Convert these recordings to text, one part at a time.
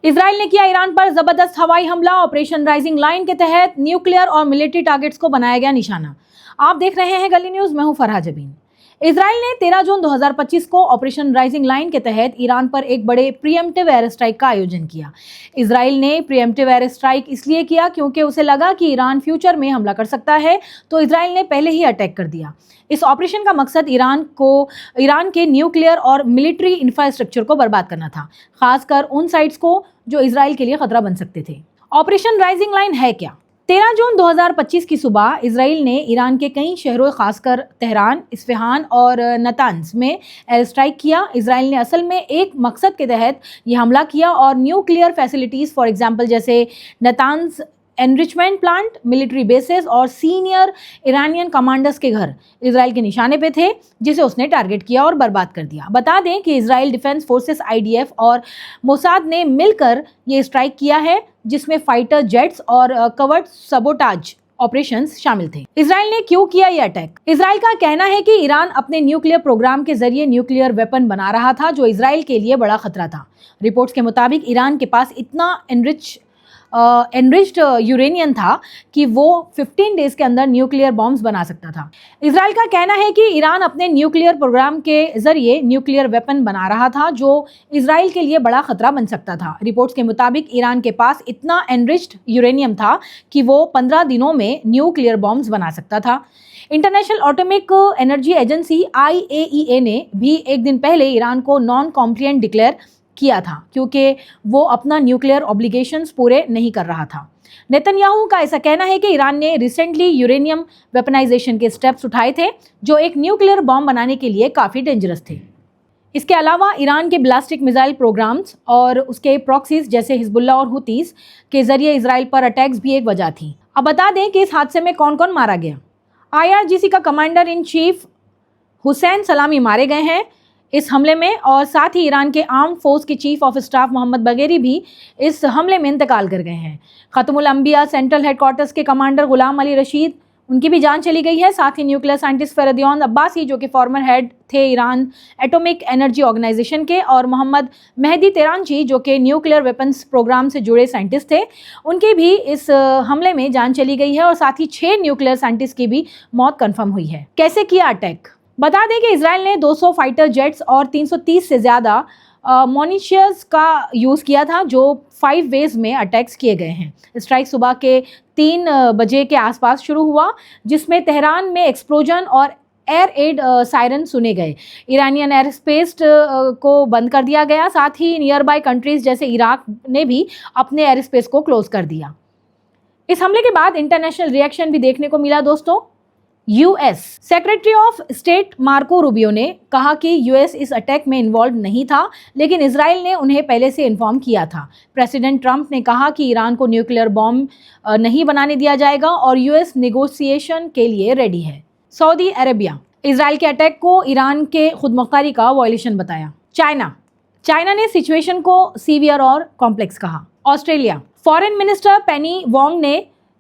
Israel ने किया Iran पर जबरदस्त हवाई हमला। ऑपरेशन राइजिंग लाइन के तहत न्यूक्लियर और मिलिट्री टारगेट्स को बनाया गया निशाना। आप देख रहे हैं गली न्यूज, मैं हूं फरहा जबीन। इजराइल ने 13 जून 2025 को ऑपरेशन राइजिंग लाइन के तहत ईरान पर एक बड़े प्रीएम्प्टिव एयर स्ट्राइक का आयोजन किया। इजराइल ने प्रीएम्प्टिव एयर स्ट्राइक इसलिए किया क्योंकि उसे लगा कि ईरान फ्यूचर में हमला कर सकता है, तो इजराइल ने पहले ही अटैक कर दिया। इस ऑपरेशन का मकसद ईरान के न्यूक्लियर और मिलिट्री इंफ्रास्ट्रक्चर को बर्बाद करना था, खासकर उन साइट्स को जो इजराइल के लिए खतरा बन सकते थे। ऑपरेशन राइजिंग लाइन है क्या? 13 जून 2025 की सुबह इजराइल ने ईरान के कई शहरों खासकर तेहरान, इस्फहान और नतान्ज में एयर स्ट्राइक किया। इजराइल ने असल में एक मकसद के तहत यह हमला किया और न्यूक्लियर फैसिलिटीज़ फॉर एग्जांपल जैसे Natanz enrichment plant, military bases और सीनियर ईरानियन कमांडर्स के घर इजराइल के निशाने पे थे, जिसे उसने टारगेट किया और बर्बाद कर दिया। बता दें कि इजराइल डिफेंस फोर्सेस IDF और मोसाद ने मिलकर ये स्ट्राइक किया है, जिसमें फाइटर जेट्स और कवर्ड सबोटाज ऑपरेशंस शामिल थे। इजराइल ने क्यों किया ये अटैक? इजराइल का कहना है कि ईरान अपने न्यूक्लियर प्रोग्राम के जरिए न्यूक्लियर वेपन बना रहा था, जो इजराइल के लिए बड़ा खतरा था। रिपोर्ट्स के मुताबिक ईरान के पास इतना एनरिच्ड यूरेनियम था कि वो 15 डेज के अंदर न्यूक्लियर बॉम्ब्स बना सकता था। इजराइल का कहना है कि ईरान अपने न्यूक्लियर प्रोग्राम के जरिए न्यूक्लियर वेपन बना रहा था, जो इजराइल के लिए बड़ा खतरा बन सकता था। रिपोर्ट्स के मुताबिक ईरान के पास इतना एनरिच्ड यूरेनियम था कि वो 15 दिनों में न्यूक्लियर बॉम्ब्स बना सकता था। International atomic energy agency IAEA ने भी एक दिन पहले ईरान को नॉन कॉम्प्लिएंट डिक्लेयर किया था, क्योंकि वो अपना न्यूक्लियर ऑब्लिगेशंस पूरे नहीं कर रहा था। नेतन्याहू का ऐसा कहना है कि ईरान ने रिसेंटली यूरेनियम वेपनाइजेशन के स्टेप्स उठाए थे, जो एक न्यूक्लियर बॉम्ब बनाने के लिए काफ़ी डेंजरस थे। इसके अलावा ईरान के बैलिस्टिक मिसाइल प्रोग्राम्स और उसके प्रॉक्सीज जैसे हिजबुल्लाह और हुतीस के जरिए इजराइल पर अटैक्स भी एक वजह थी। अब बता दें कि इस हादसे में कौन कौन मारा गया। IRGC का कमांडर इन चीफ हुसैन सलामी मारे गए हैं इस हमले में, और साथ ही ईरान के आर्म फोर्स के चीफ ऑफ स्टाफ मोहम्मद बगेरी भी इस हमले में इंतकाल कर गए हैं। खत्मुल अंबिया सेंट्रल हेडक्वार्टर्स के कमांडर गुलाम अली रशीद, उनकी भी जान चली गई है। साथ ही न्यूक्लियर साइंटिस्ट फरदियौन अब्बासी, जो कि फॉर्मर हेड थे ईरान एटॉमिक एनर्जी ऑर्गेनाइजेशन के, और मोहम्मद मेहदी तेरानची, जो कि न्यूक्लियर वेपन्स प्रोग्राम से जुड़े साइंटिस्ट थे, उनकी भी इस हमले में जान चली गई है। और साथ ही 6 न्यूक्लियर साइंटिस्ट की भी मौत कन्फर्म हुई है। कैसे किया अटैक? बता दें कि इजराइल ने 200 फाइटर जेट्स और 330 से ज़्यादा मोनिशियस का यूज़ किया था, जो 5 वेज में अटैक्स किए गए हैं। स्ट्राइक सुबह के 3 बजे के आसपास शुरू हुआ, जिसमें तेहरान में एक्सप्लोजन और एयर एड सायरन सुने गए। ईरानियन एयर स्पेस को बंद कर दिया गया। साथ ही नियर बाय कंट्रीज़ जैसे इराक ने भी अपने एयर स्पेस को क्लोज कर दिया। इस हमले के बाद इंटरनेशनल रिएक्शन भी देखने को मिला दोस्तों। US secretary of state Marco Rubio ने कहा कि US इस अटैक में इन्वॉल्व नहीं था, लेकिन इजराइल ने उन्हें पहले से इन्फॉर्म किया था। प्रेसिडेंट ट्रंप ने कहा कि ईरान को न्यूक्लियर बॉम्ब नहीं बनाने दिया जाएगा और US नेगोशिएशन के लिए रेडी है। सऊदी अरेबिया इजराइल के अटैक को ईरान के खुदमुख्तारी का वायलेशन बताया। चाइना ने सिचुएशन को सीवियर और कॉम्प्लेक्स कहा। ऑस्ट्रेलिया फॉरेन मिनिस्टर पेनी वोंग ने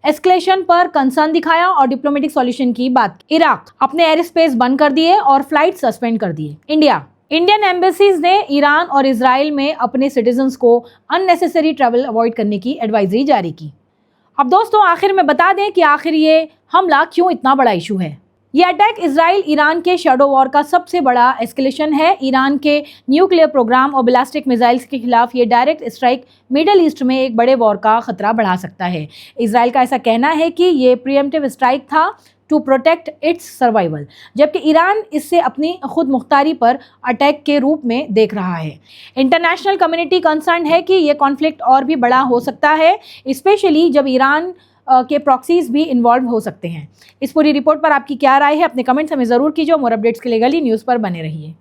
एस्केलेशन पर कंसर्न दिखाया और डिप्लोमेटिक सॉल्यूशन की बात की। इराक अपने एयर स्पेस बंद कर दिए और फ्लाइट सस्पेंड कर दिए। इंडियन एम्बेसीज ने ईरान और इजराइल में अपने सिटीजन्स को अननेसेसरी ट्रैवल अवॉइड करने की एडवाइजरी जारी की। अब दोस्तों आखिर में बता दें कि आखिर ये हमला क्यों इतना बड़ा इशू है। ये अटैक इजराइल ईरान के शैडो वॉर का सबसे बड़ा एस्केलेशन है। ईरान के न्यूक्लियर प्रोग्राम और बैलिस्टिक मिसाइल्स के खिलाफ ये डायरेक्ट स्ट्राइक मिडल ईस्ट में एक बड़े वॉर का खतरा बढ़ा सकता है। इजराइल का ऐसा कहना है कि ये प्रीएम्प्टिव स्ट्राइक था टू प्रोटेक्ट इट्स सर्वाइवल, जबकि ईरान इससे अपनी खुद मुख्तारी पर अटैक के रूप में देख रहा है। इंटरनेशनल कम्युनिटी कंसर्न है कि ये कॉन्फ्लिक्ट और भी बड़ा हो सकता है, स्पेशली जब ईरान के प्रॉक्सीज भी इन्वॉल्व हो सकते हैं। इस पूरी रिपोर्ट पर आपकी क्या राय है? अपने कमेंट्स हमें ज़रूर कीजिए। मोर अपडेट्स के लिए गली न्यूज़ पर बने रहिए।